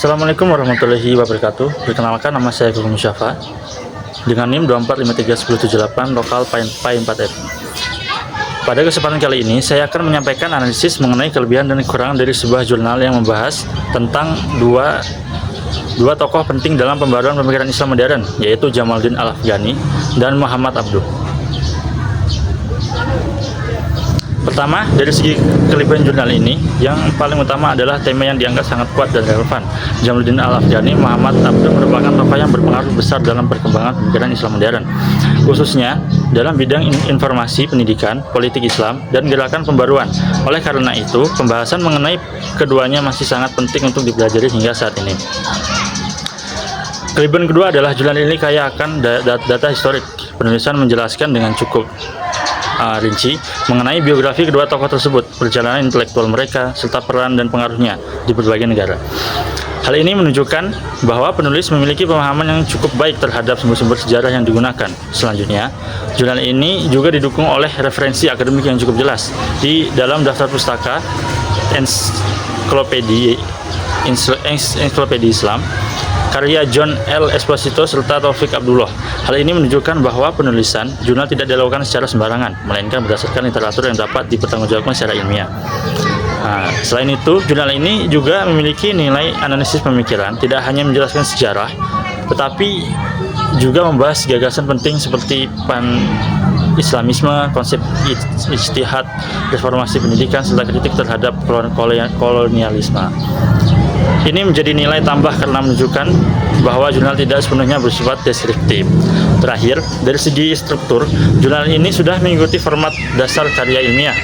Assalamualaikum warahmatullahi wabarakatuh. Perkenalkan, nama saya Guru Musyafa dengan NIM 2453178 lokal PAI 4F. Pada kesempatan kali ini saya akan menyampaikan analisis mengenai kelebihan dan kekurangan dari sebuah jurnal yang membahas tentang dua tokoh penting dalam pembaruan pemikiran Islam modern, yaitu Jamaluddin Al-Afghani dan Muhammad Abduh. Pertama, dari segi kelebihan jurnal ini, yang paling utama adalah tema yang dianggap sangat kuat dan relevan. Jamaluddin Al-Afghani, Muhammad Abduh merupakan tokoh yang berpengaruh besar dalam perkembangan pemikiran Islam modern, khususnya dalam bidang informasi, pendidikan, politik Islam, dan gerakan pembaruan. Oleh karena itu, pembahasan mengenai keduanya masih sangat penting untuk dipelajari hingga saat ini. Kelebihan kedua adalah jurnal ini kaya akan data historik. Penulisan menjelaskan dengan cukup rinci mengenai biografi kedua tokoh tersebut, perjalanan intelektual mereka, serta peran dan pengaruhnya di berbagai negara. Hal ini menunjukkan bahwa penulis memiliki pemahaman yang cukup baik terhadap sumber-sumber sejarah yang digunakan. Selanjutnya, jurnal ini juga didukung oleh referensi akademik yang cukup jelas di dalam daftar pustaka ensiklopedia Islam karya John L. Esposito serta Taufik Abdullah. Hal ini menunjukkan bahwa penulisan jurnal tidak dilakukan secara sembarangan, melainkan berdasarkan literatur yang dapat dipertanggungjawabkan secara ilmiah. Selain itu, jurnal ini juga memiliki nilai analisis pemikiran, tidak hanya menjelaskan sejarah, tetapi juga membahas gagasan penting seperti pan-Islamisme, konsep ijtihad, reformasi pendidikan, serta kritik terhadap kolonialisme. Ini menjadi nilai tambah karena menunjukkan bahwa jurnal tidak sepenuhnya bersifat deskriptif. Terakhir, dari segi struktur, jurnal ini sudah mengikuti format dasar karya ilmiah,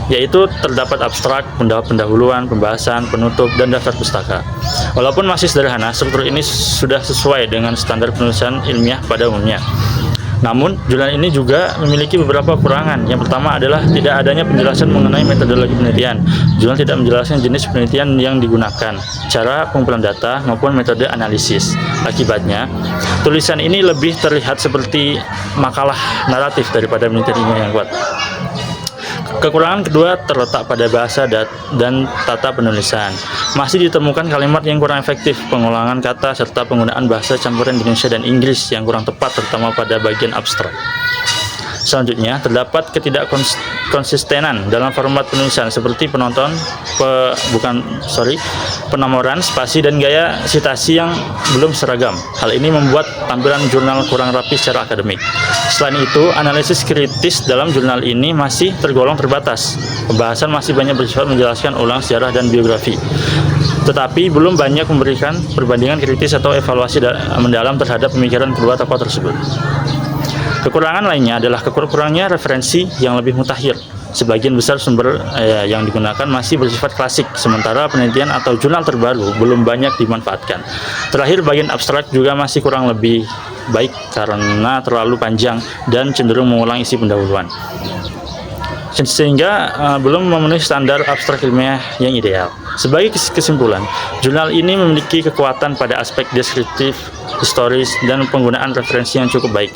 yaitu terdapat abstrak, pendahuluan, pembahasan, penutup, dan daftar pustaka. Walaupun masih sederhana, struktur ini sudah sesuai dengan standar penulisan ilmiah pada umumnya. Namun, jurnal ini juga memiliki beberapa kekurangan. Yang pertama adalah tidak adanya penjelasan mengenai metodologi penelitian. Jurnal tidak menjelaskan jenis penelitian yang digunakan, cara pengumpulan data, maupun metode analisis. Akibatnya, tulisan ini lebih terlihat seperti makalah naratif daripada penelitian ilmiah yang kuat. Kekurangan kedua terletak pada bahasa dan tata penulisan. Masih ditemukan kalimat yang kurang efektif, pengulangan kata, serta penggunaan bahasa campuran Indonesia dan Inggris yang kurang tepat, terutama pada bagian abstrak. Selanjutnya, terdapat ketidakkonsistenan dalam format penulisan seperti penomoran, spasi, dan gaya sitasi yang belum seragam. Hal ini membuat tampilan jurnal kurang rapi secara akademik. Selain itu, analisis kritis dalam jurnal ini masih tergolong terbatas. Pembahasan masih banyak bersifat menjelaskan ulang sejarah dan biografi, tetapi belum banyak memberikan perbandingan kritis atau evaluasi mendalam terhadap pemikiran kedua tokoh tersebut. Kekurangan lainnya adalah kurangnya referensi yang lebih mutakhir. Sebagian besar sumber yang digunakan masih bersifat klasik, sementara penelitian atau jurnal terbaru belum banyak dimanfaatkan. Terakhir, bagian abstrak juga masih kurang lebih baik karena terlalu panjang dan cenderung mengulang isi pendahuluan, sehingga belum memenuhi standar abstrak ilmiah yang ideal. Sebagai kesimpulan, jurnal ini memiliki kekuatan pada aspek deskriptif, historis, dan penggunaan referensi yang cukup baik.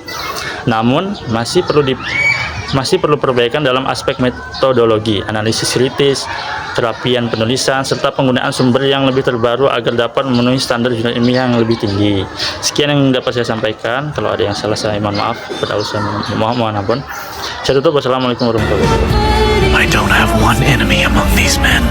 Namun, masih perlu perbaikan dalam aspek metodologi, analisis kritis, kerapian penulisan, serta penggunaan sumber yang lebih terbaru agar dapat memenuhi standar jurnal ilmiah yang lebih tinggi. Sekian yang dapat saya sampaikan. Kalau ada yang salah, saya mohon maaf. Mohon ampun. Saya tutup. Wassalamualaikum warahmatullahi wabarakatuh. I don't have one enemy among these men.